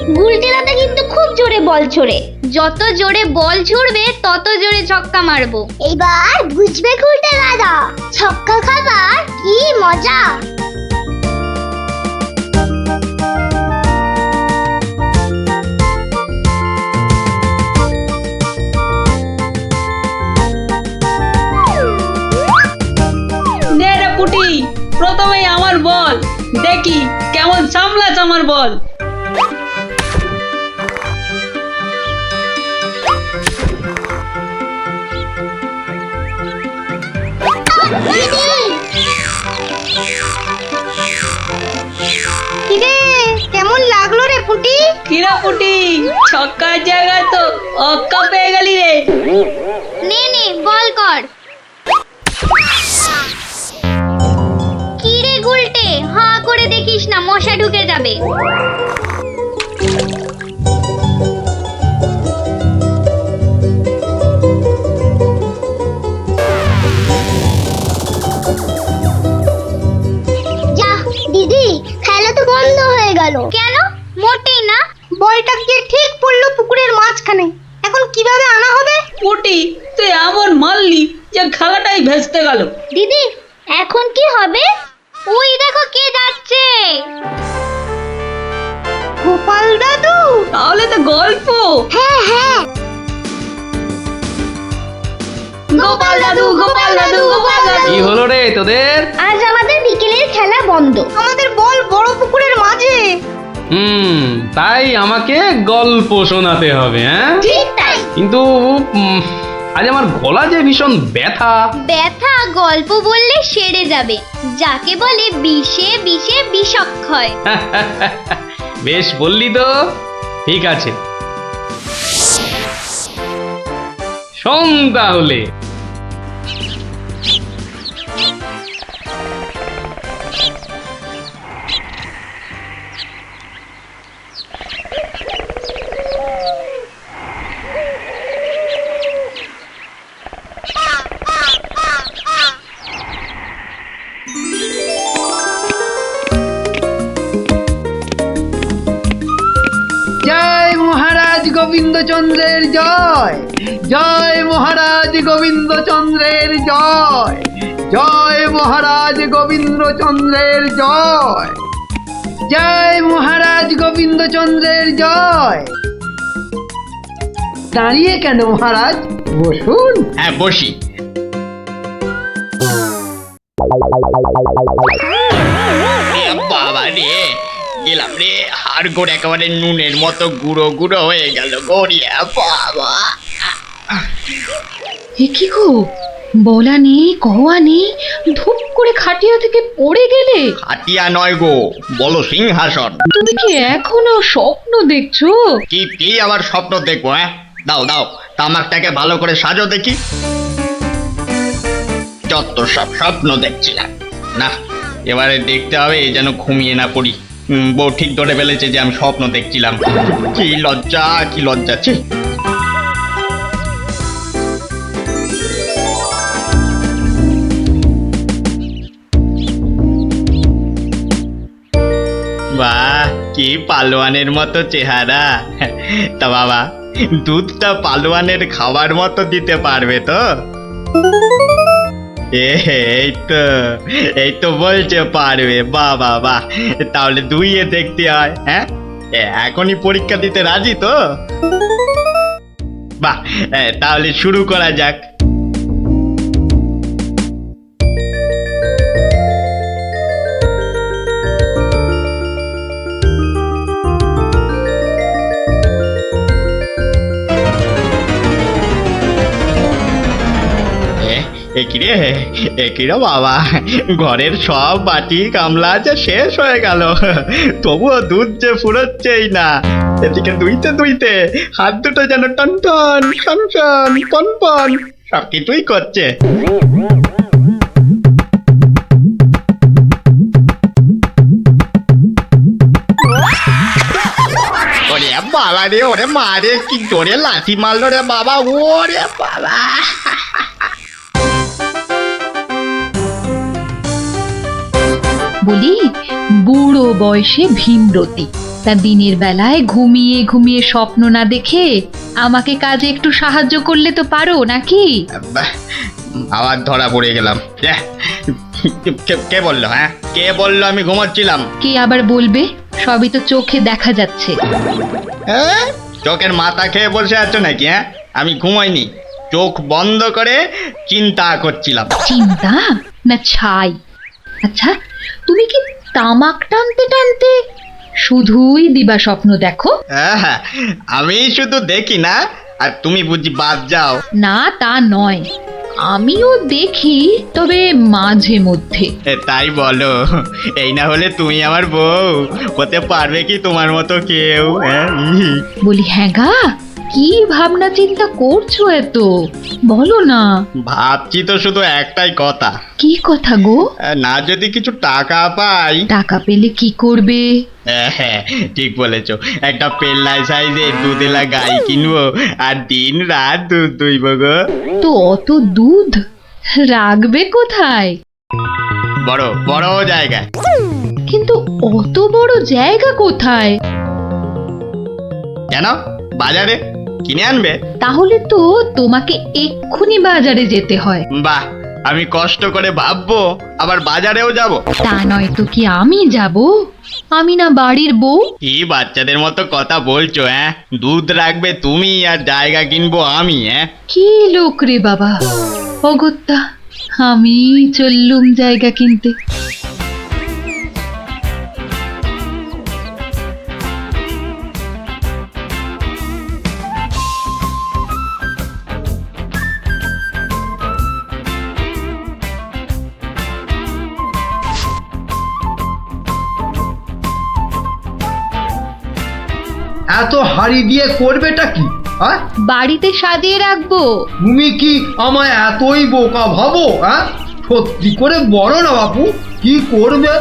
গুলটে দাদা কিন্তু খুব জোরে বল ছোড়ে। যত জোরে বল ছুড়বে তত জোরে ছক্কা মারবো। এইবার বুঝবে গুলটে দাদা, ছক্কা খাবার কি মজা। নে রে পুটি, প্রথমেই আমার বল, দেখি কেমন সামলাস আমার বল। কিরে কেমন লাগলো রে পুটি? কিরা পুটি, ছক্কার জায়গায় তো অক্কা পেয়ে গেলি রে। নে নে বল কর। কিরে গুলটে, হাঁ করে দেখিস না, মশা ঢুকে যাবে। যা দিদি, খেলা তো বন্ধ হয়ে গেল। কেন? মোটেই না। বলটা গিয়ে ঠিক পড়লো পুকুরের মাঝখানে, এখন কিভাবে আনা হবে? পুটি, তুই এমন মারলি যে খেলাটাই ভেস্তে গেল। দিদি এখন কি হবে? ওই দেখো কে যাচ্ছে। গোপাল দাদু। তাহলে তো গল্প। হ্যাঁ হ্যাঁ, গোপাল দাদু, গোপাল দাদু, গোপাল দাদু। কি হলো রে তোদের? আজ আমাদের বিকেলের খেলা বন্ধ। আমাদের বল বড় পুকুরের মাঝে। তাই আমাকে গল্প শোনাতে হবে, হ্যাঁ? ঠিক তাই। কিন্তু আজ আমার গলা যে ভীষণ ব্যথা। ব্যথা গল্প বললে সেরে যাবে, যাকে বলে বিষে বিষে বিষক্ষয়। বেশ বললি তো, ঠিক আছে শোন তাহলে। জয় মহারাজ গোবিন্দচন্দ্রের জয়, জয় মহারাজ গোবিন্দচন্দ্রের জয়, জয় মহারাজ গোবিন্দচন্দ্রের জয়, জয় মহারাজ গোবিন্দচন্দ্রের জয়। দাঁড়িয়ে কেন মহারাজ, বসুন। হ্যাঁ বসি। বাবা রে, গেলাম রে, হাড় গোড় একেবারে নুনের মতো গুঁড়ো গুঁড়ো হয়ে গেল গড়িয়া। বাবা এ কি গো, বলা নেই কওয়া নেই, ধূপ করে খাটিয়া থেকে পড়ে গেলে। হাতিয়া নয় গো, বলো সিংহাসন। তুমি কি এখনো স্বপ্ন দেখছো? কি কি আবার স্বপ্ন দেখবো? হ্যাঁ দাও দাও, তামাকটাকে ভালো করে সাজো দেখি। যত সব স্বপ্ন দেখছিলাম না, এবারে দেখতে হবে যেন ঘুমিয়ে না পড়ি। বউ ঠিক ধরে ফেলেছে যে আমি স্বপ্ন দেখছিলাম। কি লজ্জা, কি লজ্জা। ছি। বাহ, কি পালোয়ানের মতো চেহারা। তা বাবা, দুধটা পালোয়ানের খাবার মতো দিতে পারবে তো? এই তো বলছে পারবে। বাহ বাহ বাহ, তাহলে দুইয়ে দেখতে হয়। হ্যাঁ, এখনই পরীক্ষা দিতে রাজি তো? বাহ, তাহলে শুরু করা যাক। একিরে বাবা, ঘরের সব বাটি গামলা যে শেষ হয়ে গেল, তবুও দুধ যে ফুরোচ্ছেই না। এদিকে দুইতে দুইতে হাত দুটো যেন টন টন টন টন পন পন সব কিছুই করছে। ওরে বাবা রে, ওরে মা রে, কি জোরে লাথি মারলো রে বাবা। ওরে বাবা, বলি বুড়ো বয়সে ভীমরতি, তা দিনের বেলায় ঘুমিয়ে ঘুমিয়ে স্বপ্ন না দেখে আমাকে কাজে একটু সাহায্য করলে তো পারো নাকি? বাহ, আবার ধরা পড়ে গেলাম। কে বললো? হ্যাঁ, কে বললো আমি ঘুমাচ্ছিলাম? কে আবার বলবে? সবই তো চোখে দেখা যাচ্ছে। হ্যাঁ, চোখের মাথা খেয়ে বসে আছো নাকি? হ্যাঁ, আমি ঘুমাইনি, চোখ বন্ধ করে চিন্তা করছিলাম। চিন্তা না ছাই? আচ্ছা, তুমি কি তামাক টানতে টানতে শুধুই দিবা স্বপ্ন দেখো? হ্যাঁ, আমি শুধু দেখি না, আর তুমি বুঝি বাদ যাও? না তা নয়, আমিও দেখি, তবে মাঝে মধ্যে। তাই বলো? এই না হলে তুমি আমার বউ হতে পারবে কি তোমার মতো কেউ? হ্যাঁ, বলি হ্যাঁ গা, কি ভাবনা চিন্তা করছো এত? বলো না। ভাবছি তো শুধু একটাই কথা, কি কথা গো? না যদি কিছু টাকা পাই। টাকা পেলে কি করবে? হ্যাঁ, ঠিক বলেছো, একটা পেল্লাই সাইজের দুধেলা গাই কিনবো আর দিন রাত দুধ দুইব গো। তো অত দুধ রাখবে কোথায়? বড় বড় জায়গায়। কিন্তু অত বড় জায়গা কোথায়? কেন, বাজারে কিনে আনবে? তাহলে তো তোমাকে এক্ষুনি বাজারে যেতে হয়। বাহ, আমি কষ্ট করে ভাববো আবার বাজারেও যাব? তা নয় তো কি আমি যাব? আমি না বাড়ির বউ? কি বাচ্চাদের মতো কথা বলছো? হ্যাঁ, দুধ রাখবে তুমি আর জায়গা কিনবো আমি? হ্যাঁ, কি লোক রে বাবা, অগত্যা আমি চললুম জায়গা কিনতে। এত হাড়ি দিয়ে করবেটা কি? হ্যাঁ, বাড়িতে সাজিয়ে রাখবো। তুমি কি আমায় এতই বোকা ভাবো? হ্যাঁ, সত্যি করে বলো না বাপু, কি করবে?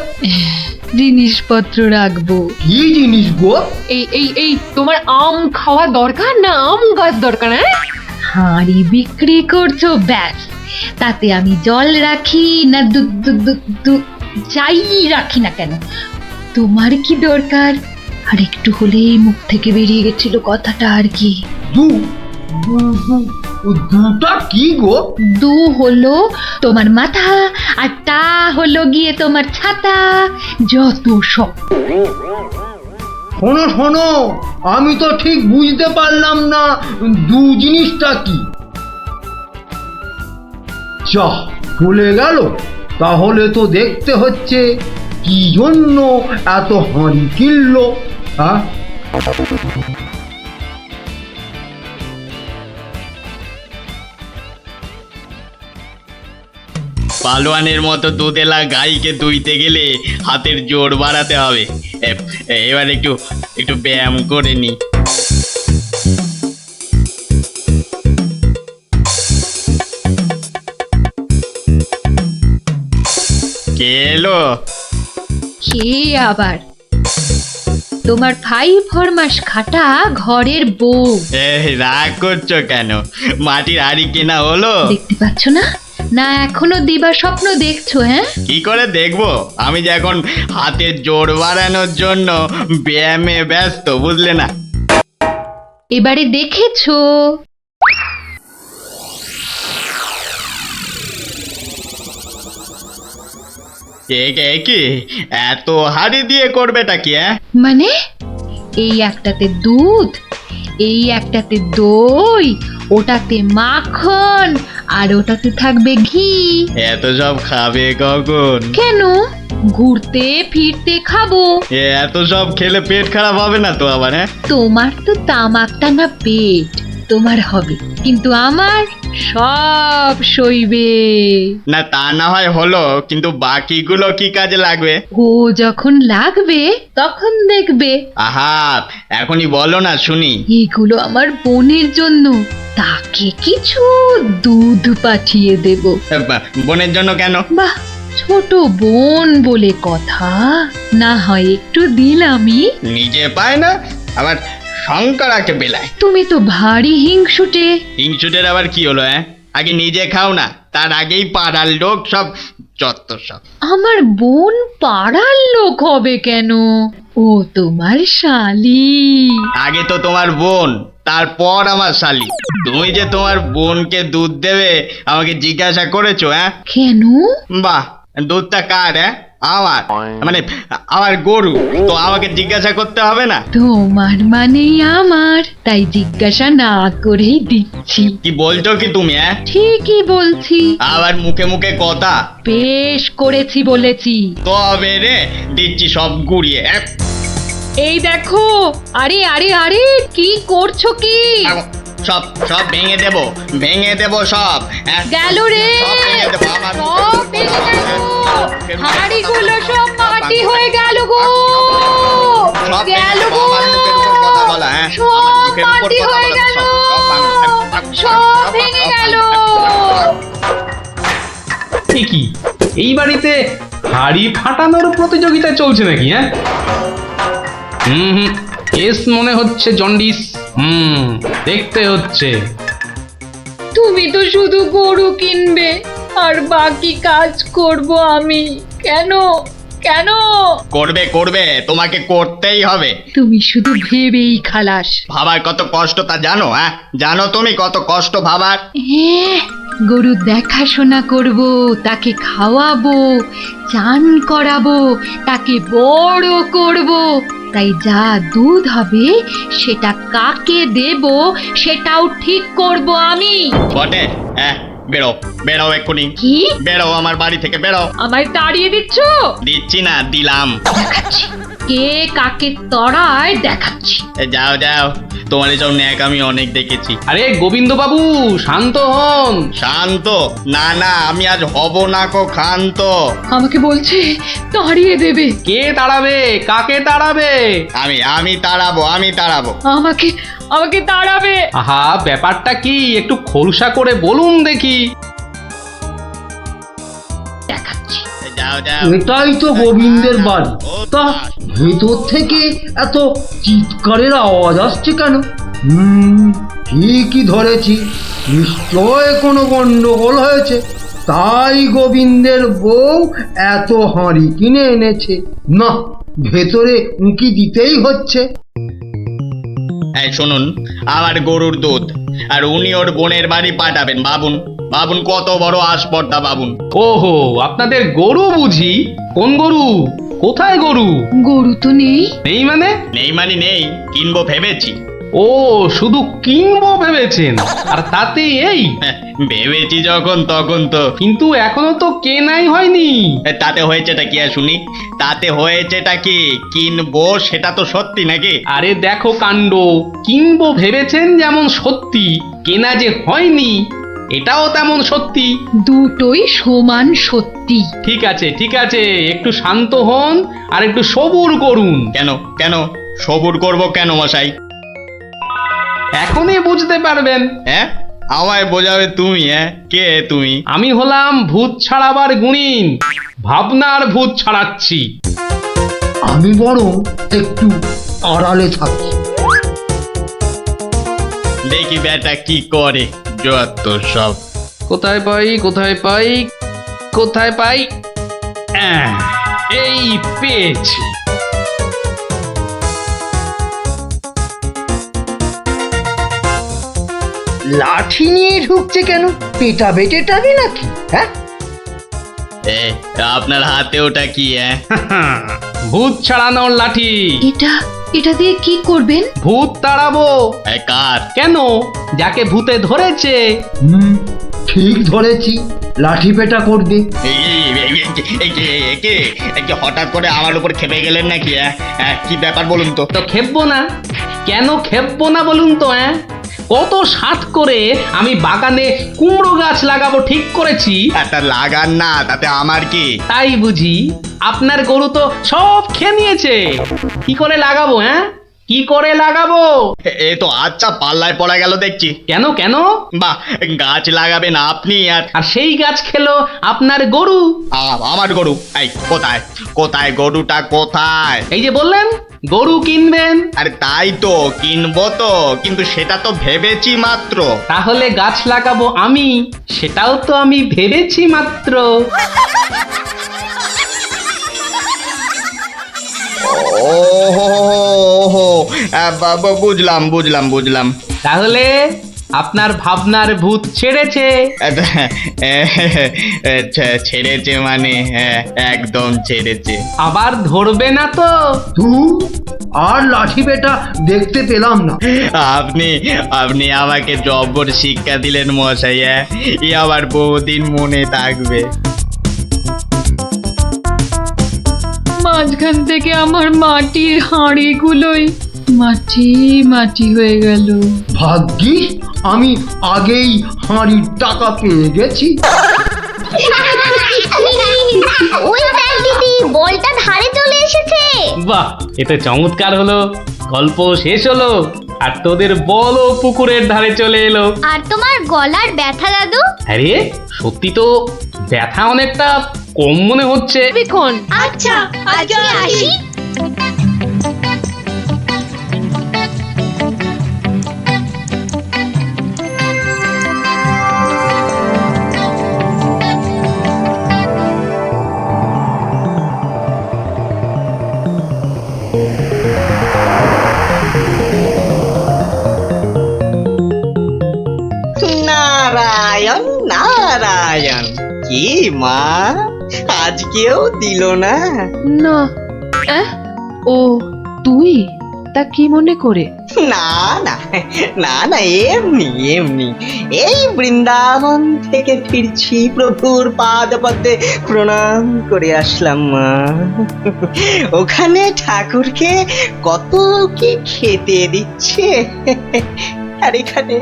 জিনিসপত্র রাখবো। কি জিনিস গো? এই তোমার আম খাওয়া দরকার না আম গাছ দরকার? হ্যাঁ, হাঁড়ি বিক্রি করছো ব্যাস, তাতে আমি জল রাখি না দুধ দুধ দুধ দুধ যাই রাখি না কেন, তোমার কি দরকার? আর একটু হলেই মুখ থেকে বেরিয়ে গেছিল কথাটা আর কি। দুটা কি গো? দু হলো তোমার মাথা, আর টা হলো গিয়ে তোমার ছাতা, যত সব। শোনো শোনো, আমি তো ঠিক বুঝতে পারলাম না দু জিনিসটা কি। চাহ চলে গেল, তাহলে তো দেখতে হচ্ছে কি জন্য এত হাঁড়ি কিনলো। হ্যাঁ, পালোয়ানের মতো দুধেলা গাইকে দুইতে গেলে হাতের জোর বাড়াতে হবে। এবার একটু একটু ব্যায়াম করে নি। কে এলো? কে আবার? তোমার ভাই ফরমাস খাটা ঘরের বউ। রাগ করছো কেন? মাটির হাড়ি কেনা হলো? দেখতে পাচ্ছ না? না এখনো দিবা স্বপ্ন দেখছো? হ্যাঁ, কি করে দেখবো? আমি যে এখন হাতের জোর বাড়ানোর জন্য ব্যায়ামে ব্যস্ত, বুঝলে না? এবারে দেখেছো? কি এত হাড়ি দিয়ে করবেটা কি? মানে এই একটাতে দুধ, এই একটাতে দই, ওটাতে মাখন, আর ওটাতে থাকবে ঘি। এত সব খাবে কখন? কেন, ঘুরতে ফিরতে খাবো। এত সব খেলে পেট খারাপ হবে না তো আবার? তোমার তো তামাক টানা পেট, তোমার হবে, কিন্তু আমার সব সইবে। না তা না হয় হলো, কিন্তু বাকিগুলো কি কাজে লাগবে? ও যখন লাগবে তখন দেখবে। আহা, এখনই বলো না শুনি। এগুলো আমার বোনের জন্য, তাকে কিছু দুধ পাঠিয়ে দেব। বোনের জন্য কেন? বাহ, ছোট বোন বলে কথা, না হয় একটু দিলামই। নিজে পায় না, আবার শঙ্করাকে বেলায়। তুমি তো ভারী হিংসুটে। হিংসুটের আবার কি হলো? আগে নিজে খাও না, তার আগেই পাড়ার লোক সব যত সব। আমার বোন পাড়ার লোক হবে কেন? ও তোমার শালি। আগে তো তোমার বোন, তারপর আমার শালি। তুমি যে তোমার বোনকে দুধ দেবে আমাকে জিজ্ঞাসা করেছো? হ্যাঁ, কেন? বাহ, দুধটা কার? হ্যাঁ, আমার, মানে আমার গরু, তো আমাকে জিজ্ঞাসা করতে হবে না? তোমার মানেই আমার, তাই জিজ্ঞাসা না করেই দিচ্ছি। কি বলছো কি তুমি? হ্যাঁ, ঠিকই বলছি, আবার মুখে মুখে কথা। বেশ করেছি বলেছি। তবে রে দিচ্ছি সব গুড়িয়ে। এই দেখো, আরে আরে আরে, কি করছো কি? সব সব ভেঙে দেবো, ভেঙে দেবো সব। হ্যাঁ, গেল রে, সব ভেঙে দেবো আমার সব ভেঙে গেল, হাঁড়িগুলো সব মাটি হয়ে গেল গো, সব গেল গো, আমার মুখের উপর কথা বলা। হ্যাঁ, সব আমার মুখের উপর মাটি কথা হয়ে বলা, গেল, সব সব ভেঙে গেল। কি এই বাড়িতে হাড়ি ফাটানোর প্রতিযোগিতা চলছে নাকি? হ্যাঁ, হুম হুম, কেস মনে হচ্ছে জন্ডিস। দেখতে হচ্ছে। তুমি তো শুধু গরু কিনবে আর বাকি কাজ করব আমি। কেন কেন? করবে করবে, তোমাকে করতেই হবে। তুমি শুধু ভেবেই খালাস। ভাবার কত কষ্ট তা জানো? হ্যাঁ, জানো তুমি কত কষ্ট ভাবার? গরু দেখাশোনা করব, তাকে খাওয়াবো, চান করাবো, তাকে বড় করব, তাই যা দুধ হবে সেটা কাকে দেব সেটাও ঠিক করব আমি। বটে? হ্যাঁ, বেরো বেরো এক্ষুনি, কি? বেরো আমার বাড়ি থেকে, বেরো। আমায় তাড়িয়ে দিচ্ছ? দিচ্ছি না, দিলাম। দেখাচ্ছি কে কাকে তড়ায়, দেখাচ্ছি। যাও যাও, তোমার এসব ন্যাক আমি অনেক দেখেছি। আরে গোবিন্দ বাবু, শান্ত হন। শান্ত? না না, আমি আজ হব না কো ক্ষান্ত। আমাকে বলছে তাড়িয়ে দেবে। কে তাড়াবে? কাকে তাড়াবে? আমি তাড়াবো, আমি তাড়াবো। আমাকে আমাকে তাড়াবে। আহা, ব্যাপারটা কি একটু খোলসা করে বলুন দেখি। দেখাচ্ছি। যাও যাও। এটাই তো গোবিন্দের বাড়ি। তা ভেতর থেকে এত চিৎকারের আওয়াজ আসছে কেন? ঠিকই ধরেছি, নিশ্চয় কোনো গন্ডগোল হয়েছে, তাই গোবিন্দের বউ এত হাঁড়ি কিনে এনেছে। না, ভেতরে উঁকি দিতেই হচ্ছে। এই শুনুন, আমার গরুর দুধ, আর উনি ওর বোনের বাড়ি পাঠাবেন। ভাবুন ভাবুন, কত বড় আসপর্দা ভাবুন। ওহো, আপনাদের গরু বুঝি? কোন গরু? কোথায় গরু? গরু তো নেই। নেই মানে? নেই মানে নেই, কিনবো ভেবেছি। ও, শুধু কিনবো ভেবেছেন? আর তাতে এই? ভেবেছি যখন তখন তো। কিন্তু এখনো তো কেনাই হয়নি। তাতে হয়েছেটা কি আর শুনি? তাতে হয়েছেটা কি? কিনবো সেটা তো সত্যি নাকি? আরে দেখো কাণ্ড, কিনবো ভেবেছেন যেমন সত্যি, কেনা যে হয়নি এটাও তেমন সত্যি। দুটোই সমান সত্যি। ঠিক আছে ঠিক আছে, একটু শান্ত হন আর একটু সবুর করুন। কেন কেন সবুর করব কেন মশাই? এখনই বুঝতে পারবেন। হ্যাঁ, আমায় বোঝাবে তুমি? হ্যাঁ, কে তুমি? আমি হলাম ভূত ছাড়াবার গুণিন, ভাবনার ভূত ছাড়াচ্ছি। আমি বরং একটু আড়ালে থাকি। দেখি বেটা কি করে, যত সব। কোথায় পাই কোথায় পাই কোথায় পাই? এই পেয়েছি। লাঠি নিয়ে ঢুকছে কেন? পেটা বেটেটাবে নাকি? হ্যাঁ, এ, আপনার হাতে ওটা কি? হ্যাঁ, ভূত ছাড়ানোর লাঠি। এটা দিয়ে কি করবেন? ভূত তাড়াবো। কার? কেন? যাকে ভূতে ধরেছে। ঠিক ধরেছি, লাঠি পেটা করবে। হঠাৎ করে আমার উপর খেপে গেলেন নাকি? কি ব্যাপার বলুন তো? তো খেপবো না কেন? খেপবো না বলুন তো? কত সাত করে আমি বাগানে কুমড়ো গাছ লাগাবো ঠিক করেছি। একটা লাগান না, তাতে আমার কি? তাই বুঝি? আপনার গরু তো সব খেয়ে নিয়েছে। কি করে লাগাবো? কি করে লাগাবো? এ তো আচ্ছা পাল্লায় পড়া গেল দেখছি। কেন কেন? বাহ, গাছ লাগাবেন আপনি আর সেই গাছ খেলো আপনার গরু। আমার গরু? এই কোথায় কোথায় গরুটা কোথায়? এই যে বললেন গরু কিনবেন। আরে তাই তো, কিনবো তো, কিন্তু সেটা তো ভেবেছি মাত্র। তাহলে গাছ লাগাবো আমি, সেটাও তো আমি ভেবেছি মাত্র। ওহো, বুঝলাম বুঝলাম বুঝলাম। তাহলে আপনার ভাবনার ভূত ছেড়েছে। ছেড়েছে মানে? হ্যাঁ, একদম ছেড়েছে। আবার ধরবে না তো? তুই আর লাঠি বেটা দেখতে পেলাম না। আপনি আপনি আমাকে জব্বর শিক্ষা দিলেন মশাই। এ আবার বহুদিন মনে থাকবে। মাঝখান থেকে আমার মাটির হাঁড়িগুলোই মাটি মাটি হয়ে গেল। ভাগ্যিস আমি আগেই হাঁড়ির টাকা পেয়ে গেছি। ওই দেখ দিদি, বলটা ধারে চলে এসেছে। বাহ, এতে চমৎকার হলো। গল্প শেষ হলো, আর তোদের বলও পুকুরের ধারে চলে এলো। আর তোমার গলার ব্যথা দাদু? আরে সত্যি তো ব্যথা অনেকটা কম মনে হচ্ছে। বিক্ষণ আচ্ছা, আজকে আসি। নারায়ণ নারায়ণ, কি মা আজকেও দিল না? না। ও তুই? তা কি মনে করে? না না না না, এমনি এমনি। এই বৃন্দাবন থেকে ফিরছি, প্রভুর পাদ পদ্মে প্রণাম করে আসলাম মা। ওখানে ঠাকুরকে কত কি খেতে দিচ্ছে, আর এখানে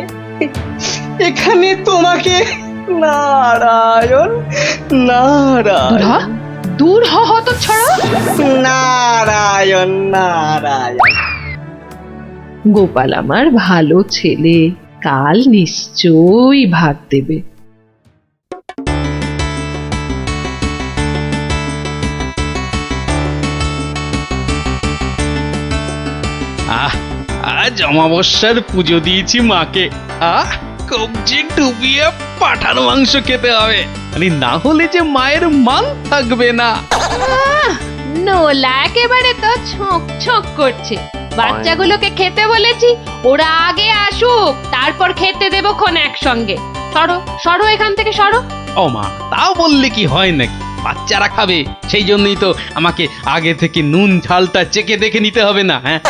এখানে তোমাকে নারায়ণ নারায়ণ দূর হ হতচ্ছাড়া। নারায়ণ নারায়ণ। গোপাল আমার ভালো ছেলে, কাল নিশ্চয়ই ভাত দেবে। আজ অমাবস্যার পুজো দিয়েছি মাকে। কবজি ডুবিয়ে পাঠার মাংস খেতে হবে, না হলে যে মায়ের মান থাকবে না। নোলা একেবারে তো ছক ছক করছে। বাচ্চাগুলোকে খেতে বলেছি, ওরা আগে আসুক, তারপর খেতে দেবো খন একসঙ্গে। সরো সরো এখান থেকে সরো। ও মা, তাও বললে কি হয় নাকি? বাচ্চারা খাবে, সেই জন্যই তো আমাকে আগে থেকে নুন ঝালটা চেখে দেখে নিতে হবে না? হ্যাঁ,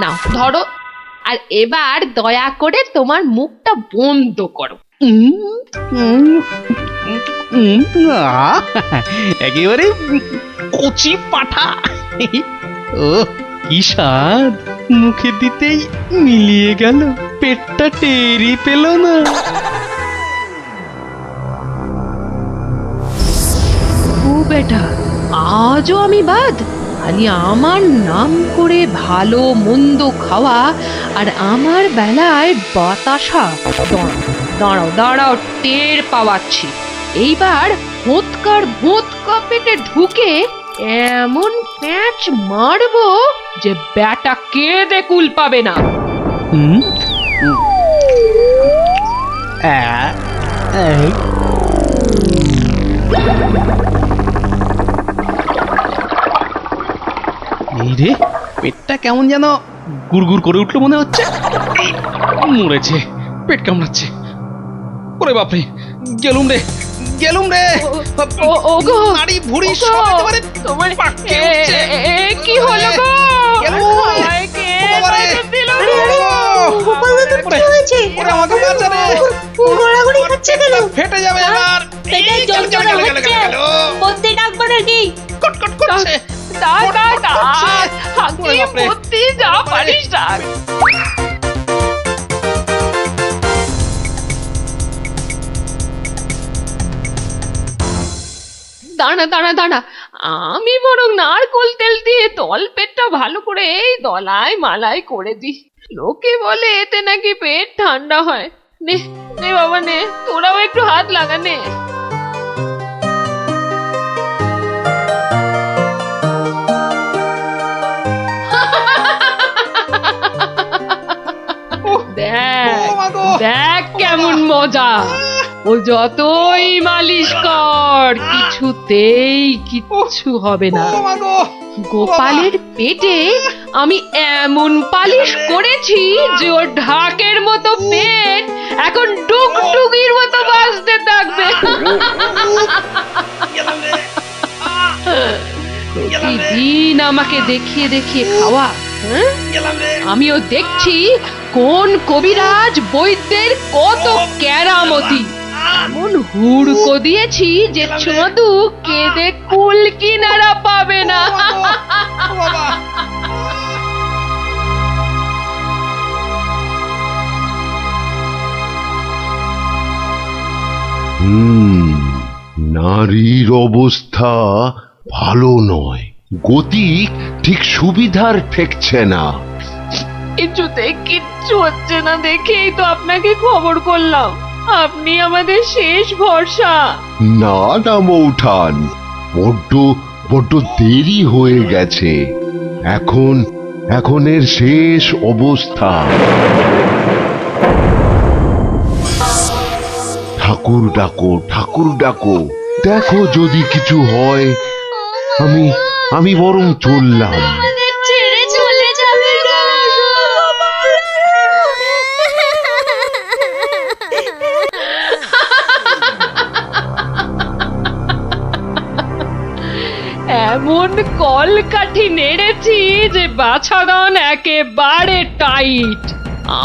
নাও ধরো, আর এবার দয়া করে তোমার মুখটা বন্ধ করো। একেবারে কচি পাঠা। ও কি স্বাদ, মুখে দিতেই মিলিয়ে গেল, পেটটা টেরি পেল না। ও বেটা, আজও আমি বাদ? খালি আমার নাম করে ভালো মন্দ খাওয়া, আর আমার বেলায় বাতাসা। দাঁড়াও দাঁড়াও, টের পাওয়াচ্ছি। এইবার ভোৎকার ভোৎকা পেটে ঢুকে এমন প্যাঁচ মারবো যে ব্যাটা কেঁদে কুল পাবে না। এই রে, পেটটা কেমন যেন গুড়গুড় করে উঠলো মনে হচ্ছে। মরেছে, পেট কামড়াচ্ছে। ওরে বাপরে, গেলুম রে গেলুম রে। ওগো, নাড়ি ভুঁড়ি সব একেবারে তোমার পাককে উঠছে। কি হলো গো? আমায় কে বাঁচা দিল গো? কি হয়েছে? ওরে আমাকে বাঁচা রে, গড়াগড়ি খাচ্ছে কেন? ফেটে যাবে এবার। পেটে যন্ত্রণা হচ্ছে, বদ্যি ডাকবো নাকি? কটকট করছে। যা পারিস ডাক। দাঁড়া দাঁড়া দাঁড়া, আমি বরং নারকোল তেল দিয়ে তল পেটটা ভালো করে এই দলায় মালাই করে দিই। লোকে বলে এতে নাকি পেট ঠান্ডা হয়। নে নে বাবা নে, তোরাও একটু হাত লাগা নে। দেখ কেমন মজা। ও যতই মালিশ কর কিছুতেই কিচ্ছু হবে না। গোপালের পেটে আমি এমন পালিশ করেছি যে ওর ঢাকের মতো পেট এখন ডুগডুগির মতো বাজতে থাকবে। প্রতিদিন আমাকে দেখিয়ে দেখিয়ে খাওয়া, হ্যাঁ? আমিও দেখছি কোন কবিরাজ বৈদ্যের কত কেরামতি। এমন হুড়কো দিয়েছি যে চোদু কেঁদে কুল কিনারা পাবে না। নারীর অবস্থা ভালো নয়, গতি ঠিক সুবিধার ঠেকছে না। কিছুতে কিচ্ছু হচ্ছে না দেখেই তো আপনাকে খবর করলাম। আপনি আমাদের শেষ ভরসা। না না মৌঠান, বড্ড দেরি হয়ে গেছে। এখন এর শেষ অবস্থা। ঠাকুর ডাকো, দেখো যদি কিছু হয়। আমি বরং চললাম। ছেড়ে চলে যাবে গো। এমন কলকাঠি নেড়েছি যে বাছাধন একেবারে টাইট।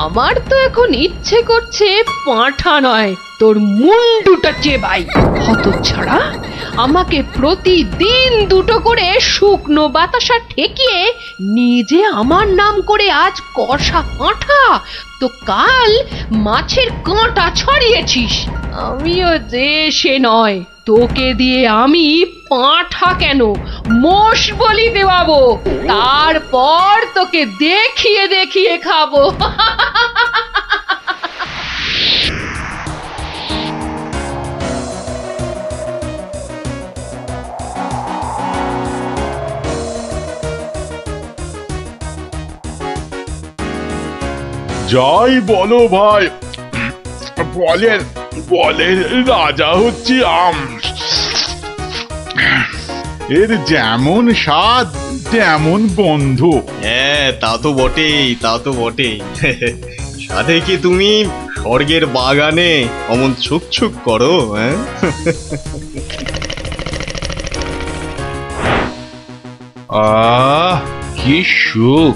আমার তো এখন ইচ্ছে করছে পাঁঠা নয় তোর মুন্ডুটা চেবাই। হতচ্ছাড়া, আমাকে প্রতিদিন দুটো করে শুকনো বাতাসা ঠেকিয়ে নিজে আমার নাম করে আজ কষা পাঁঠা, তো কাল মাছের কাঁটা ছড়িয়েছিস। আমিও যে সে নয়, তোকে দিয়ে আমি পাঁঠা কেন মোষ বলি দেওয়াবো, তারপর তোকে দেখিয়ে দেখিয়ে খাবো। যাই বলো ভাই, বলের রাজা হচ্ছে আম। এর যেমন স্বাদ তেমন গন্ধ। হ্যাঁ, তা তো বটেই। সাথে কি তুমি স্বর্গের বাগানে অমন ছুক করো? হ্যাঁ, কি সুখ!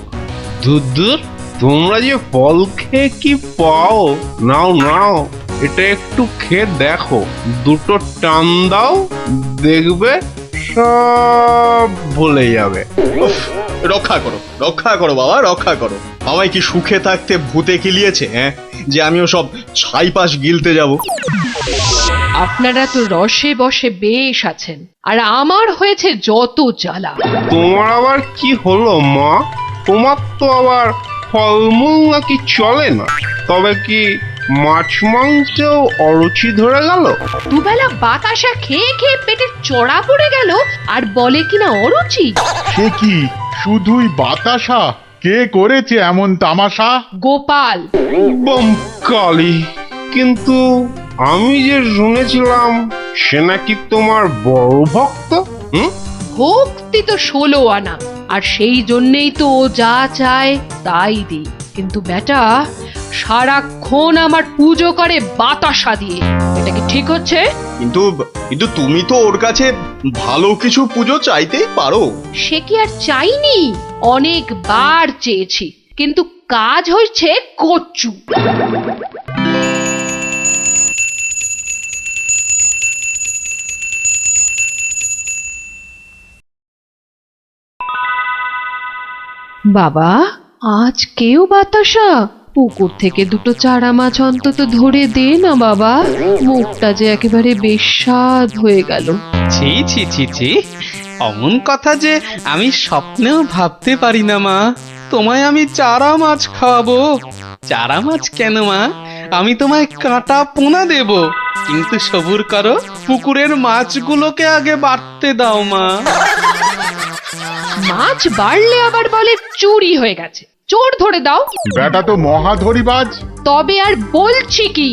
দূর তোমরা যে ফল খেয়ে কি পাও। নাও এটা একটু খেয়ে দেখো, দুটো টান দাও, দেখবে সব ভুলে যাবে। রক্ষা করো বাবা, রক্ষা করো। আমায় কি সুখে থাকতে ভূতে কিলিয়েছে, হ্যাঁ, যে আমিও সব ছাইপাশ গিলতে যাব? আপনারা তো রসে বসে বেশ আছেন, আর আমার হয়েছে যত জ্বালা। তোমার আবার কি হলো মা? তোমার তো আবার ফলমূল নাকি চলে না, তবে কি মাছ মাংসেও অরুচি ধরে গেল? দুবেলা বাতাসা খেয়ে খেয়ে পেটে চড়া পড়ে গেল, আর বলে কিনা অরুচি। সে কি শুধুই বাতাসা? কে করেছে এমন তামাশা? গোপাল। কালী, কিন্তু আমি যে শুনেছিলাম সে নাকি তোমার বড় ভক্ত। ভক্তি তো 16 আনা, আর সেই জন্যেই তো ও যা চায় তাই দিই। কিন্তু বেটা সারাক্ষণ আমার পুজো করে বাতাসা দিয়ে। এটা কি ঠিক হচ্ছে? কিন্তু তুমি তো ওর কাছে ভালো কিছু পুজো চাইতেই পারো। সে কি আর চাইনি? অনেকবার চেয়েছি, কিন্তু কাজ হচ্ছে কচু। বাবা, আজ কেউ বাতাসা? পুকুর থেকে দুটো চারা মাছ অন্তত ধরে দে না বাবা, মুখটা যে একেবারে বেস্বাদ হয়ে গেল। ছি ছি ছি ছি, অমন কথা যে আমি স্বপ্নেও ভাবতে পারি না মা। তোমায় আমি চারা মাছ খাওয়াবো। চারা মাছ কেন মা, আমি তোমায় কাঁটা পোনা দেব, কিন্তু সবুর করো, পুকুরের মাছগুলোকে আগে বাড়তে দাও মা। মাছ বাড়লে আবার বলে চুরি হয়ে গেছে। চোর ধরে দাও। বেটা তো মহাধরিবাজ। তবে আর বলছি কি,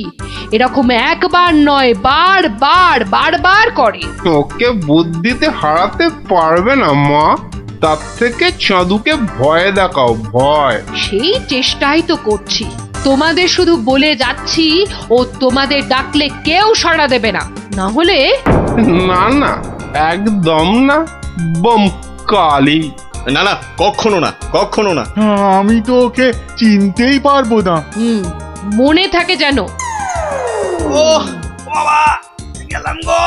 এরকম একবার নয় বারবার করে। ওকে বুদ্ধিতে হারাতে পারবে না মা, তার থেকে চাঁদুকে ভয় দেখাও, ভয়। সেই চেষ্টাই তো করছি। তোমাদের শুধু বলে যাচ্ছি, ও তোমাদের ডাকলে কেউ সাড়া দেবে না, না হলে না না, একদম না, বম কালি। না না, কখনো না, কখনো না। আমি তো ওকে চিনতেই পারবো না। মনে থাকে যেন। ও বাবা, গেলাম গো।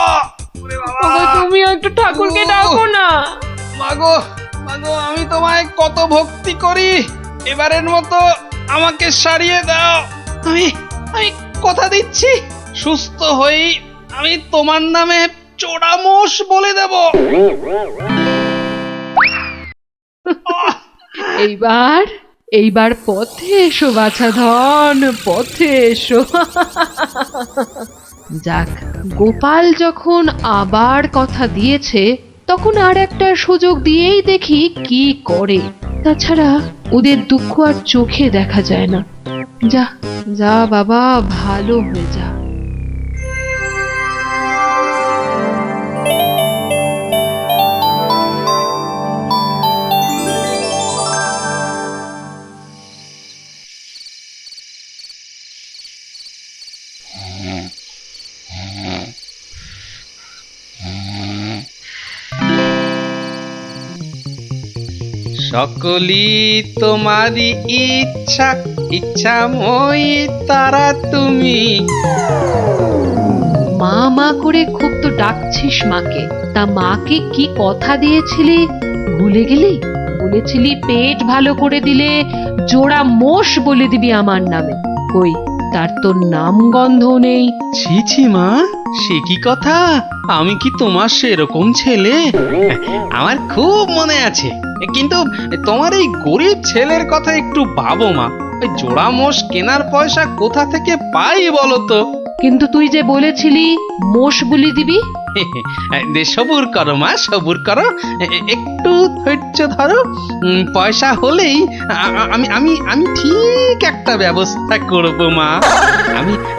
ওরে বাবা, তুমি একটু ঠাকুরকে ডাকো না। মাগো মাগো, আমি তোমায় কত ভক্তি করি, এবারের মতো আমাকে সারিয়ে দাও। আমি আমি কথা দিচ্ছি, সুস্থ হই আমি তোমার নামে চোরামোষ বলে দেব। এইবার পথে এসো বাছা ধন, পথে এসো। যাক, গোপাল যখন আবার কথা দিয়েছে, তখন আর একটা সুযোগ দিয়েই দেখি কি করে। তাছাড়া ওদের দুঃখ আর চোখে দেখা যায় না। যা যা বাবা, ভালো হয়ে যা। সকলি তোমারই ইচ্ছা, ইচ্ছাময়ী তারা তুমি। মা মা করে খুব তো ডাকছিস মাকে, তা মাকে কি কথা দিয়েছিলি ভুলে গেলি? বলেছিলি পেট ভালো করে দিলে জোড়া মোষ বলে দিবি আমার নামে। কই, তার তো নাম গন্ধ নেই। ছি ছি মা, সে কি কথা? আমি কি তোমার সেরকম ছেলে? আমার খুব মনে আছে, কিন্তু তোমার এই গরিব ছেলের কথা একটু ভাবো মা। ওই জোড়া মোষ কেনার পয়সা কোথা থেকে পাই বলো তো? কিন্তু তুই যে বলেছিলি মোষ বলি দিবি। সবুর করো মা, সবুর করো, একটু ধৈর্য ধরো। পয়সা হলেই আমি আমি আমি ঠিক একটা ব্যবস্থা করব মা।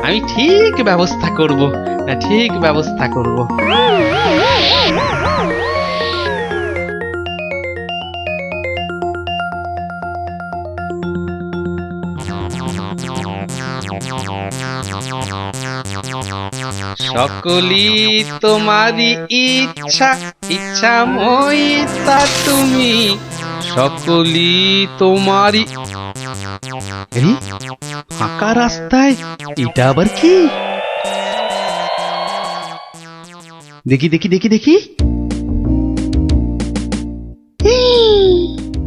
আমি ঠিক ব্যবস্থা করব, ঠিক ব্যবস্থা করব। সকলি তোমারই ইচ্ছা, ইচ্ছাময়ী তা তুমি। সকলি তোমারই। এই ফাঁকা রাস্তায় এটা আবার কি? দেখি দেখি দেখি দেখি।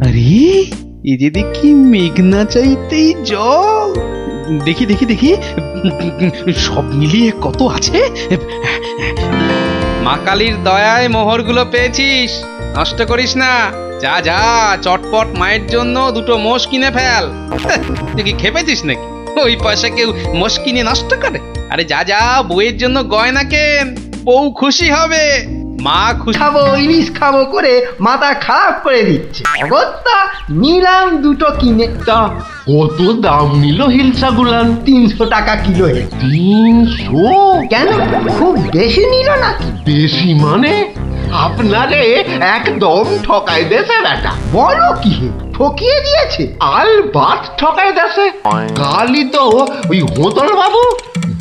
আরে এই যে দেখি মেঘনা চাইতেই জল। দেখি দেখি দেখি, সব মিলিয়ে কত আছে। মা কালীর দয়ায় মোহরগুলো পেয়েছিস, নষ্ট করিস না। যা যা, চটপট মায়ের জন্য দুটো মোষ কিনে ফেল। তুই কি খেপেছিস নাকি? ওই পয়সা কেউ মোষ কিনে নষ্ট করে? আরে যা যা, বউয়ের জন্য গয়না কেন, বউ খুশি হবে, মা খুশি। খাবো ইলিশ খাবো করে মাথা খারাপ করে দিচ্ছে। অগত্যা নিলাম দুটো কিনে। তা কত দাম নিল হিলসা গুলান? 300 টাকা কিলো। 300? কেন, খুব বেশি নিল নাকি? বেশি মানে? আপনারে একদম ঠকাই দেছে বেটা। বলো কি হে, ঠকিয়ে দিয়েছে? আল বাত ঠকাই দেছে। কালই তো ওই হোতল বাবু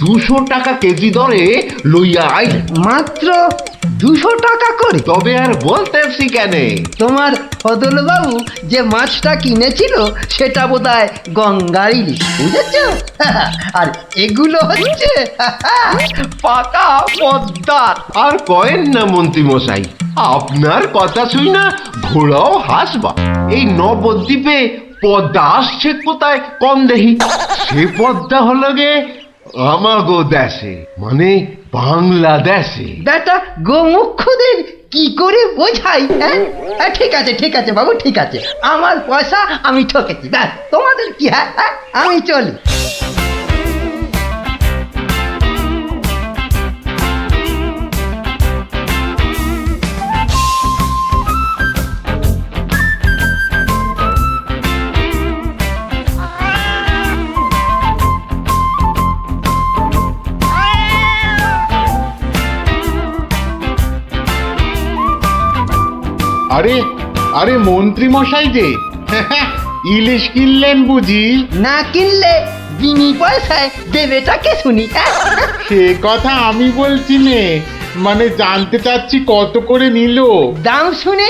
200 টাকা কেজি দরে লইয়া আইল। মাত্র 200 টাকা করে? তবে আর বলতেছি কেন, তোমার ফদলবাবু যে মাছটা কিনেছিল সেটা বোধহয় গঙ্গার ইলিশ, বুঝেছ? আর এগুলো হচ্ছে পাকা পদ্মার। আর কয়েন না মন্ত্রী মশাই, আপনার কথা শুই না ঘোড়াও হাসবা। এই নবদ্বীপে পদ্মা আসছে কোথায় কম দেখি? সে পদ্মা হলো গে আমাগো দেশে, মানে বাংলাদেশে। বেটা গোমুখদের কি করে বোঝাই? হ্যাঁ ঠিক আছে ঠিক আছে বাবু, ঠিক আছে, আমার পয়সা আমি ঠকেছি, ব্যাস, তোমাদের কি? হ্যাঁ আমি চলি। আরে আরে মন্ত্রী মশাই যে ইলিশ কিনলেন বুঝি? না কিনলে বিনি পয়সায় দেবেটাকে শুনি। সে কথা আমি বলছি নে, মানে জানতে চাচ্ছি কত করে নিল। দাম শুনে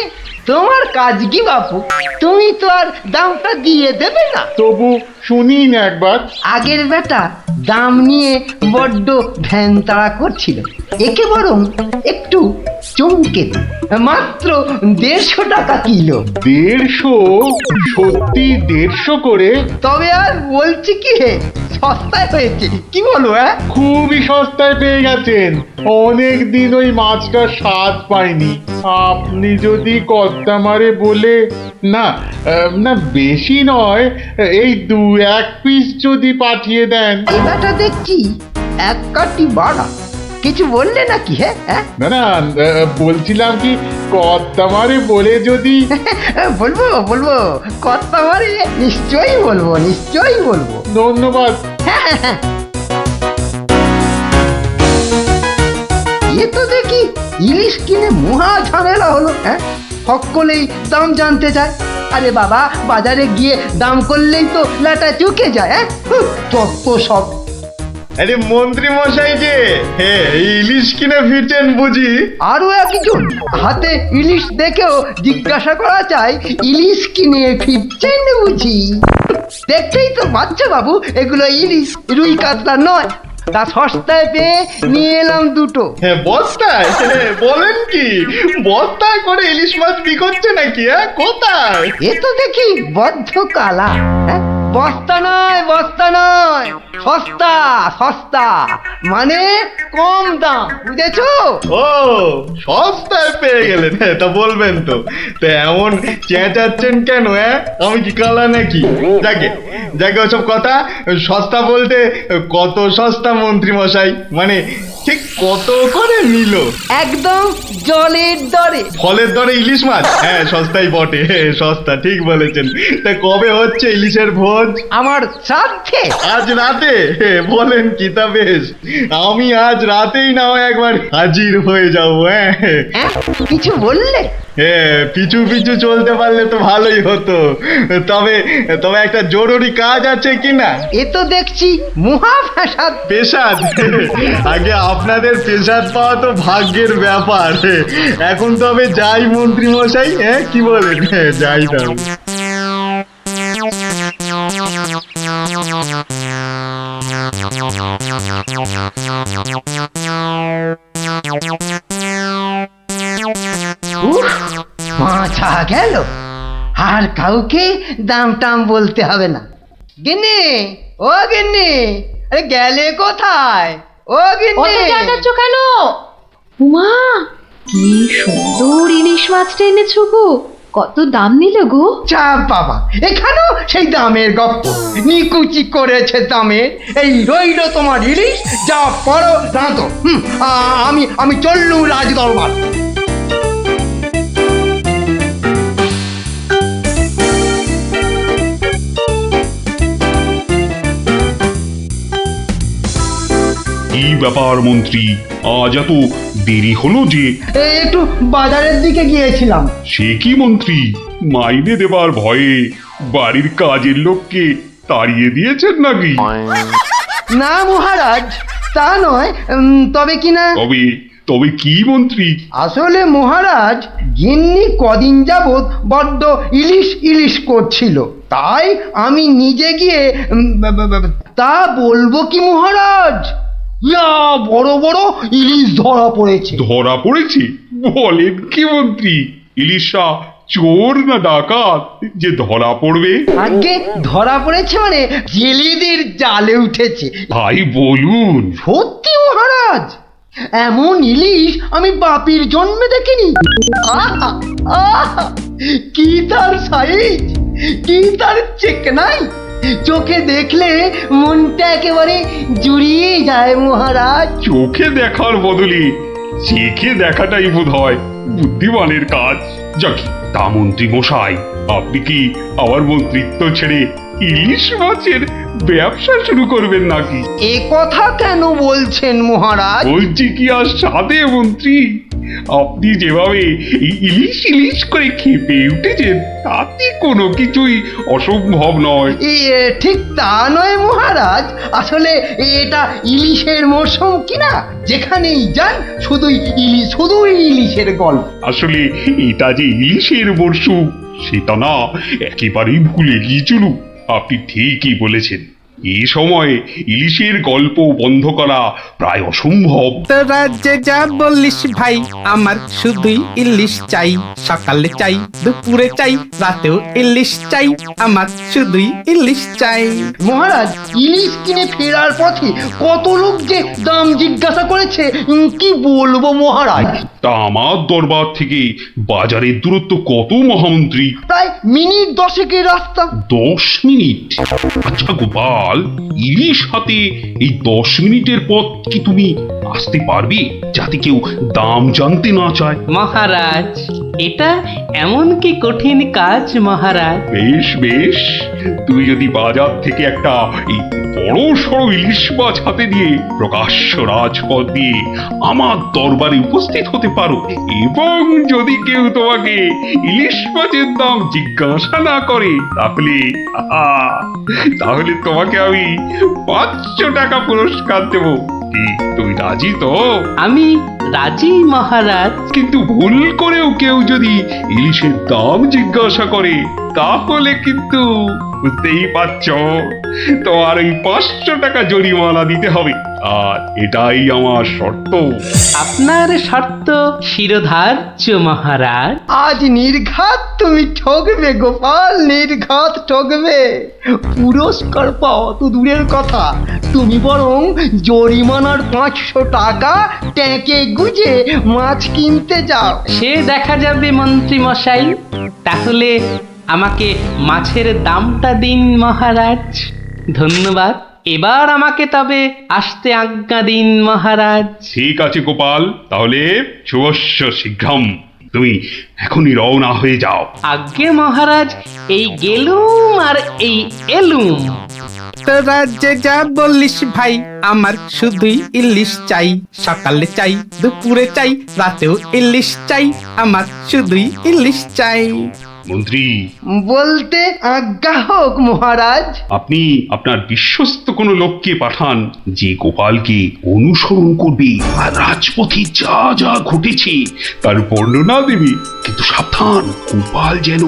তোমার কাজ কি বাপু? তুমি তো আর দামটা দিয়ে দেবে না। তবু শুনি না একবার। আগের বেটা দাম নিয়ে বড্ড ভ্যান তাড়া করছিল, একে বরং একটু চমকে দিই। মাত্র 150 টাকা কিলো। 150? সত্যি 150 করে? তবে আর বলছি কি হে, সস্তায় হয়েছে, কি বলো? খুবই সস্তায় পেয়ে গেছেন। অনেক দিন ওই মাছটার স্বাদ পাইনি। আপনি যদি কর্তা মারে বলে না না বেশি নয়, এই 2-1 পিস যদি পাঠিয়ে দেন। এবারটা দেখছি এক কাটি বাড়া, কিছু বললে নাকি? হ্যাঁ না না, বলছিলাম কি কর্তা মারে বলে যদি বলবো বলবো, কর্তা মারে নিশ্চয়ই বলবো, নিশ্চয়ই বলবো। ধন্যবাদ। এ তো দেখি ইলিশ কিনে মহা ঝামেলা হলো। সকলেই দাম জানতে চায়। আরে বাবা, বাজারে গিয়ে দাম করলেই তো লাটা চুকে যায়। তত সব। আরে মন্ত্রী মশাই যে ইলিশ কিনে ফিরছেন বুঝি? আরো একজন হাতে ইলিশ দেখেও জিজ্ঞাসা করা চাই, ইলিশ কিনে ফিরছেন বুঝি? দেখতেই তো বাচ্চা বাবু, এগুলো ইলিশ, রুই কাতলা নয়। তা সস্তায় পেয়ে নিয়ে এলাম দুটো। বস্তায়? বলেন কি, বস্তায় করে ইলিশ মাছ বিকোচ্ছে নাকি? কোথায়? এ তো দেখি বদ্ধ কালা। বস্তা নয়, বস্তা নয়, সস্তা সস্তা, মানে কম দাম, বুঝেছো? ও, সস্তায় পেয়ে গেলেন? তা বলবেন তো। তা এমন চেঁচাচ্ছেন কেন? আমি কি কালা নাকি? যাকে যাকে ওসব কথা। সস্তা বলতে কত সস্তা মন্ত্রী মশাই? মানে ঠিক কত করে নিল? একদম জলের দরে। ফলের দরে ইলিশ মাছ? সস্তাই বটে, সস্তা, ঠিক বলেছেন। তা কবে হচ্ছে ইলিশের ভোজ? আমার শ্রাদ্ধে। আজ রাতে? বলেন কি? তা বেশ, আমি আজ রাতেই না হয় একবার হাজির হয়ে যাবো। কিছু বললে? পিছু পিছু চলতে পারলে তো ভালোই হতো। তবে তবে একটা জরুরি কাজ আছে কিনা? এ তো দেখছি মহা ফ্যাসাদ। পেশাদ? আগে আপনাদের পেশাদ পাওয়া তো ভাগ্যের ব্যাপার। এখন তবে যাই মন্ত্রী মশাই, কি বলেন? যাই তবে। মাথা গেল, আর কাউকে দাম টাম বলতে হবে না। গিন্নি, ও গিন্নি, আরে গেলে কোথায়? ও গিন্নি, যাচ্ছ কেন? উমা, কি সুন্দর ইলিশ মাছটা এনেছো গো! কত দাম নিল গো? চাপ বাবা, এখানেও সেই দামের গপ্প। নিকুচি করেছে দামে। এই রইল তোমার ইলিশ, যা পড়ো দাঁতো। আমি চললুম রাজ দরবার। কি ব্যাপার মন্ত্রী, আজ এত দেরি হলো যে? একটু বাজারের দিকে গিয়েছিলাম। সে কি মন্ত্রী, মাইনে দেবার ভয়ে বাড়ির কাজের লোককে তাড়িয়ে দিয়েছেন নাকি? না মহারাজ, তা নয়। তবে কিনা। তবে কি মন্ত্রী? আসলে মহারাজ, গিন্নি কদিন যাবৎ বড্ড ইলিশ ইলিশ করছিল, তাই আমি নিজে গিয়ে তা বলবো কি মহারাজ, বড় বড় ইলিশ ধরা পড়েছে। ধরা পড়েছে? বলেন কি মন্ত্রী? ইলিশা চোর না ডাকাত যে ধরা পড়বে? আগে ধরা পড়েছে মানে জেলেদের জালে উঠেছে। ভাই বলুন। সত্যি মহারাজ, এমন ইলিশ আমি বাপির জন্মে দেখিনি। কি তার সাইজ, কি তার চেকনাই, চোখে দেখলে মনটা একেবারে জুড়িয়ে যায় মহারাজ। চোখে দেখার বদলে চেখে দেখাটাই বোধ হয় বুদ্ধিমানের কাজ। যাক, তা মন্ত্রী মশাই, আপনি কি আমার মন্ত্রিত্ব ছেড়ে ইলিশ মাছের ব্যবসা শুরু করবেন নাকি? এ কথা কেন বলছেন মহারাজ? বলছি কি আর সাধে মন্ত্রী, আপনি যেভাবে এই ইলিশ ইলিশ করে খেপে উঠেছেন তাতে কোনো কিছুই অসম্ভব নয়। ঠিক তা নয় মহারাজ, আসলে এটা ইলিশের মরশুম কিনা, যেখানেই যান শুধুই ইলিশের গল্প। আসলে এটা যে ইলিশের মরশুম সেটা না একেবারেই ভুলে গিয়েছিল। আপনি ঠিকই বলেছেন, এই সময়ে ইলিশের গল্প বন্ধ করা প্রায় অসম্ভব। তোরা যে যা বলিস ভাই, আমার শুধুই ইলিশ চাই, সকালে চাই, দুপুরে চাই, রাতেও ইলিশ চাই, আমার শুধুই ইলিশ চাই। মহারাজ, ইলিশ কিনে ফেরার পথে কত লোক যে দাম জিজ্ঞাসা করেছে, কি বলবো মহারাজ। তা আমার দরবার থেকে বাজারের দূরত্ব কত মহামন্ত্রী? প্রায় মিনিট 10 রাস্তা। 10 মিনিট? আচ্ছা গোপাল, ইলিশ হাতে এই 10 মিনিটের পথ কি তুমি আসতে পারবে, যাতে কেউ দাম জানতে না চায়? মহারাজ, এটা এমন কি কঠিন কাজ মহারাজ? বেশ বেশ, তুমি যদি বাজার থেকে একটা এই বড় সড়ো ইলিশ মাছ হাতে নিয়ে প্রকাশ্য রাজপথ দিয়ে আমার দরবারে উপস্থিত হতে পারো, এবং যদি কেউ তোমাকে ইলিশ মাছের দাম জিজ্ঞাসা না করে, তাহলে তোমাকে আমি 500 টাকা পুরস্কার দেব। কি তুমি রাজি তো? আমি রাজি মহারাজ। কিন্তু ভুল করেও কেউ যদি ইলিশের দাম জিজ্ঞাসা করে, তাহলে কিন্তু বুঝতেই পারছো, তোমার ওই 500 টাকা জরিমানা দিতে হবে। আর এটাই আমার শর্ত। আপনার শর্ত শিরোধার্য মহারাজ। আজ নির্ঘাত তুমি ঠকবে গোপাল, নির্ঘাত ঠকবে। পুরস্কার পাওয়া তো দূরের কথা, তুমি বরং জরিমানার 500 টাকা ট্যাঁকে গুজে মাছ কিনতে যাও। সে দেখা যাবে মন্ত্রী মশাই। তাহলে আমাকে মাছের দামটা দিন মহারাজ। ধন্যবাদ। এবার আমাকে তবে আসতে আজ্ঞা দিন মহারাজ। ঠিক আছে গোপাল, তাহলে শুভস্য শীঘ্রম, তুমি এখনই রওনা হয়ে যাও। আজ্ঞে মহারাজ, এই গেলুম আর এই এলুম। তোরা যে যা বলিস ভাই, আমার শুধুই ইলিশ চাই, সকালে চাই, দুপুরে চাই, রাতেও ইলিশ চাই, আমার শুধুই ইলিশ চাই। মন্ত্রী বলতে আজ্ঞা হোক মহারাজ। আপনি আপনার বিশ্বস্ত কোনো লোককে পাঠান, যে গোপালকে অনুসরণ করবে আর রাজপথে যা যা ঘটেছে তার বর্ণনা দেবে। কিন্তু সাবধান, গোপাল যেন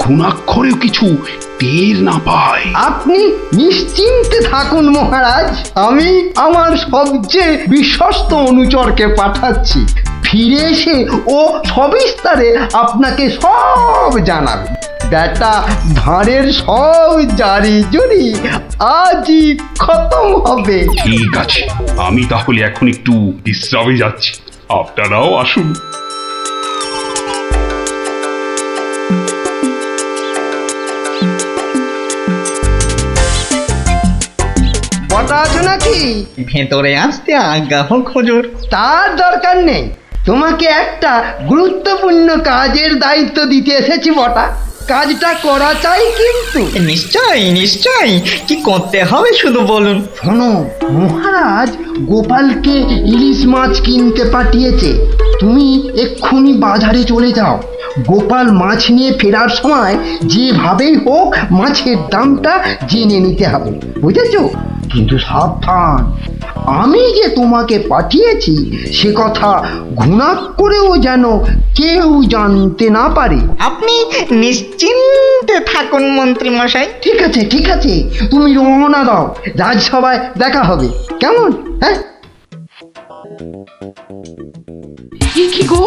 ঘুণাক্ষরেও কিছু টের না পায়। আপনি নিশ্চিন্তে থাকুন মহারাজ, আমি আমার সবচেয়ে বিশ্বস্ত অনুচরকে পাঠাচ্ছি। ফিরে এসে ও সবিস্তারে আপনাকে সব জানাবে। বেটা ভাঁড়ের সব জারি জুরি আজই খতম হবে। ঠিক আছে, আমি তাহলে এখন একটু বিশ্রামে যাচ্ছি, আপনারাও আসুন। বটা আছো নাকি? ভেতরে আসতে আজ্ঞা হোক হুজুর। তার দরকার নেই, তোমাকে একটা গুরুত্বপূর্ণ কাজের দায়িত্ব দিতে এসেছি বটা। কাজটা করা চাই কিন্তু। নিশ্চয়ই নিশ্চয়ই, কি করতে হবে শুধু বলুন। শোনো, মহারাজ গোপালকে ইলিশ মাছ কিনতে পাঠিয়েছে। তুমি এক্ষুনি বাজারে চলে যাও। গোপাল মাছ নিয়ে ফেরার সময় যেভাবেই হোক মাছের দামটা জেনে নিতে হবে, বুঝেছো? কিন্তু সাবধান, আমি যে তোমাকে পাঠিয়েছি সে কথা ঘুণাক্ষরেও যেন কেউ জানতে না পারে। আপনি নিশ্চিন্তে থাকুন মন্ত্রী মশাই। ঠিক আছে ঠিক আছে, তুমি রওনা দাও, রাজসভায় দেখা হবে, কেমন? হ্যাঁ, কি গো,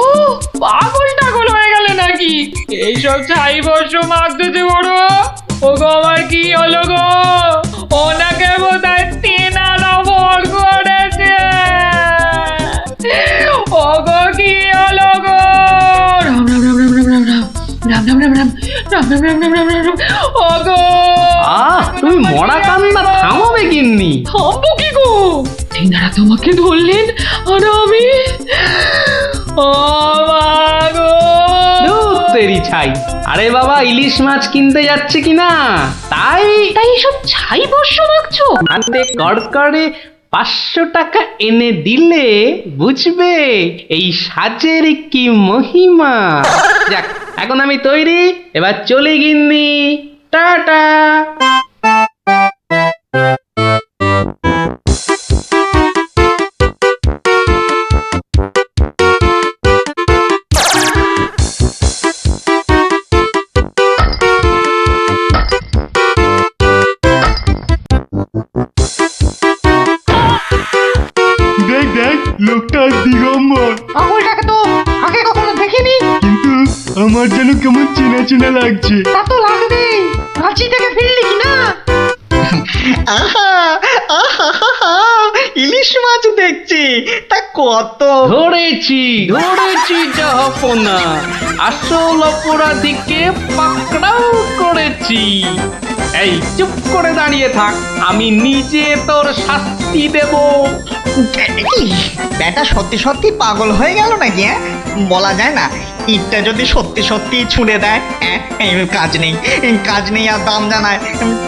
পাগল টাগল হয়ে গেলে নাকি? এইসব ছাই বর্ষ মাগতে বড়। ও গো, আমার কি হলো গো? ওনাকে বোধহয় তেনারা ভর করেছে। ও গো, কি হলো গো? রাম রাম রাম রাম রাম রাম রাম রাম রাম রাম রাম রাম রাম রাম রাম রাম রাম। ও গো, তুমি মরা কান্না থামাবে কিন্নি? থামবো কি গো? তেনারা তোমাকে ধরলেন আর আমি তেরি ছাই। আরে বাবা, ইলিশ মাছ কিনতে যাচ্ছে কিনা, তাই তাই এসব ছাই বর্ষ মাখছো? হাতে কড়কড়ে 500 টাকা এনে দিলে বুঝবে এই সাজের কি মহিমা। যাক, এখন আমি তৈরি, এবার চলে গিন্নি, টাটা। দেখ দেখ, লোকটা দিগম্বর। আঙুলটাকে তো আগে কখনো দেখিনি। কিন্তু আমার যেন কেমন চেনা চেনা লাগছে। তা তো লাগবে, রাঁচি থেকে ফিরলি কি না? আহা আহা, ইলিশ মাছ দেখছি, তা কত? ধরেছি জাহাপনা, আসল অপরাধীকে পাকড়াও করেছি। এই চুপ করে দাঁড়িয়ে থাক, আমি নিজে তোর শাস্তি দেব। ব্যাটা সত্যি সত্যি পাগল হয়ে গেল নাকি? বলা যায় না, ইটটা যদি সত্যি সত্যি ছুঁড়ে দেয়, কাজ নেই আর দাম জানায়।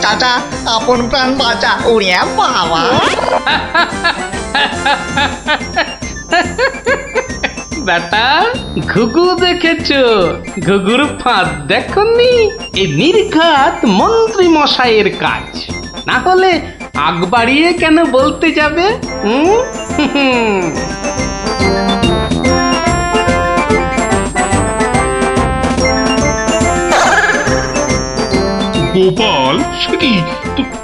চাচা, আপন প্রাণ বাঁচা। ওরে বাবা! বেটা, ঘুঘু দেখেছো? ঘুঘুর ফাঁদ দেখনি? এই নির্ঘাত মন্ত্রী মশাইয়ের কাজ। না হলে আগ বাড়িয়ে কেন বলতে যাবে? গোপাল, সে কি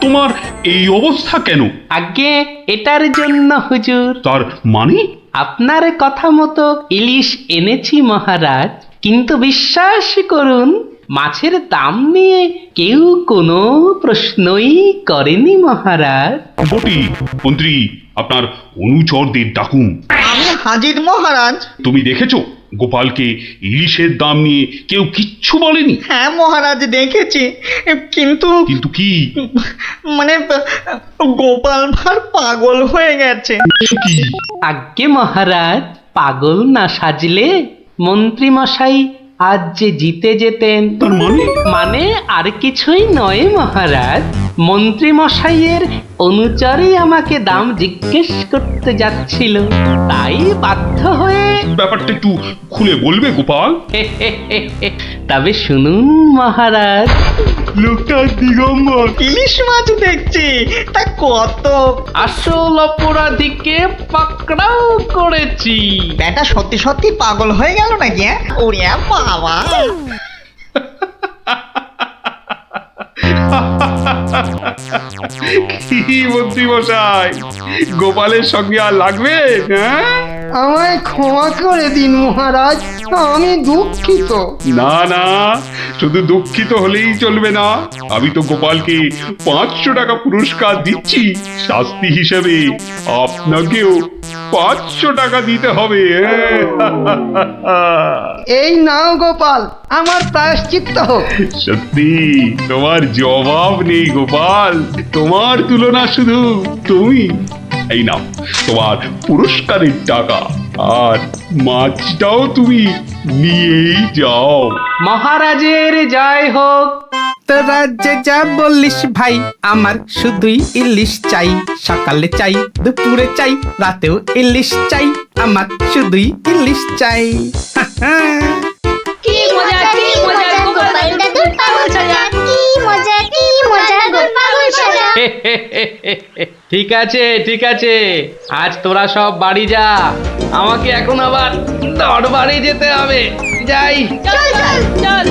তোমার এই অবস্থা কেন? আগে এটার জন্য হুজুর। তার মানে? আপনার কথা মতো ইলিশ এনেছি মহারাজ, কিন্তু বিশ্বাস করুন, মাছের দাম নিয়ে কেউ কোনো প্রশ্নই করেনি মহারাজ। বটি, মন্ত্রী, আপনার অনুচরদের ডাকুন। আমি হাজির মহারাজ। তুমি দেখেছো গোপালকে ইলিশের দাম নিয়ে কেউ কিচ্ছু বলেনি? হ্যাঁ মহারাজ, দেখেছি। কিন্তু কিন্তু কি? মানে গোপাল ভাঁড় পাগল হয়ে গেছে। কি? আজ্ঞে মহারাজ, পাগল না সাজলে মন্ত্রী মশাই আজ যে জিতে যেতেন। তার মানে আর কিছুই নয় মহারাজ, মন্ত্রী মশাইয়ের অনুচরই আমাকে দাম জিজ্ঞেস করতে যাচ্ছিল, তাই বাধ্য হয়ে। ব্যাপারটা একটু খুলে বলবে গোপাল? তবে শুনুন মহারাজ। লোকটা দিগম্বর। ইলিশ মাছ দেখছি, তা কত? আসল অপরাধীকে পাকড়াও করেছি। ব্যাটা সত্যি সত্যি পাগল হয়ে গেল নাকি? ওরে বাবা! কি মন্ত্রী মশাই, গোপালের সঙ্গে আর লাগবে? আমায় ক্ষমা করে দিন মহারাজ, আমি দুঃখিত। না না, শুধু দুঃখিত হলেই চলবে না। আমি তো গোপালকে 500 টাকা পুরস্কার দিচ্ছি, শাস্তি হিসেবে আপনাকেও 500 টাকা দিতে হবে। এই নাও গোপাল, আমার প্রায়শ্চিত্ত হোক। সত্যি তোমার জবাব নেই গোপাল, তোমার তুলনা শুধু তুমি। এই নাও তোমার পুরস্কারের টাকা, আর মাছটাও তুমি নিয়েই যাও। মহারাজের জয় হোক। তোরা যে যা বলিস ভাই, আমার শুধুই ইলিশ চাই। সকালে চাই, দুপুরে চাই, রাতেও ইলিশ চাই। আমার শুধুই ইলিশ চাই। কি মজা, কি মজা, গোপাল দাদুর পাগল ছাড়া। কি মজা, কি মজা, গোপাল ছাড়া। ঠিক আছে ঠিক আছে, আজ তোরা সব বাড়ি যা, আমাকে এখন আবার দরবারে যেতে হবে। যাই। চল চল চল।